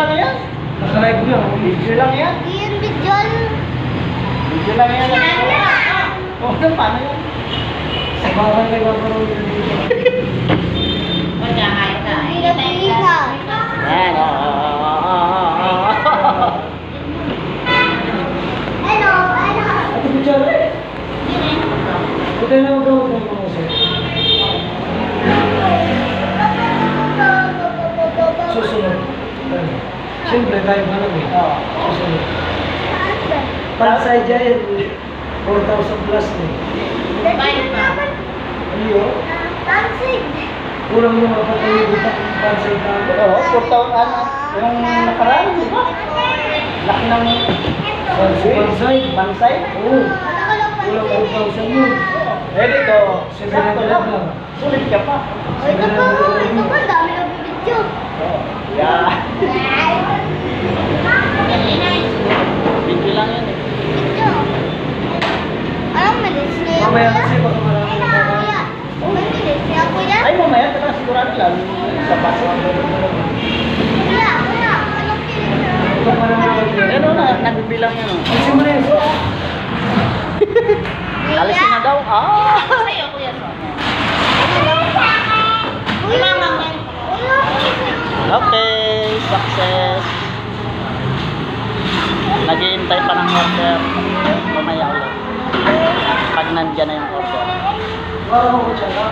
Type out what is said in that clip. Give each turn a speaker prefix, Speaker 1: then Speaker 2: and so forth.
Speaker 1: lang yan.
Speaker 2: Nakalive lang.
Speaker 1: Video lang yan.
Speaker 3: Iyan, bidyan.
Speaker 1: Video lang yan. Oo, paano yan?
Speaker 2: Sa bahay kayo magkaroon yun dito.
Speaker 3: Pilipinas.
Speaker 1: Yan.
Speaker 3: Hello, hello.
Speaker 2: Ate Bidyan. Ito na magkawag ng mga sir. Susunod. Siyempre, tayo pa lang eh.
Speaker 1: Oo.
Speaker 2: Susunod. Pansay dyan, 4,000 plus na eh. Ano yun?
Speaker 3: Dancing.
Speaker 2: Kulang yung mga patayo dito. Pansay ka.
Speaker 1: Oo, 4,000 ano. Yung nakaraan, di ba? Laki ng
Speaker 2: Pansay.
Speaker 1: bansay.
Speaker 2: Oo. Kulang 4,000 yun.
Speaker 1: Eh dito,
Speaker 2: 700
Speaker 1: sakto
Speaker 2: lang.
Speaker 1: Sulit ka pa.
Speaker 3: Ito pa, dami na video.
Speaker 1: Oo. Yeah. Video lang yan eh.
Speaker 3: Video. Anong minutes niya?
Speaker 2: Mamaya kasi baka marami na kakain.
Speaker 3: May minutes niya, kuya?
Speaker 1: Ay, mamaya, tara sigurado lang. Sa paso.
Speaker 3: Kuya, kuya, anong minutes niya?
Speaker 2: Baka marami na kakain.
Speaker 1: Ano na, nagbibilang yan oh.
Speaker 2: Kasi mo na yun.
Speaker 1: Alisin na daw. Ah!
Speaker 3: Kuya,
Speaker 1: Okay, success. Naghihintay pa ng order. Mamaya ulit. Pag nandyan na yung order.
Speaker 2: Parang ako siya.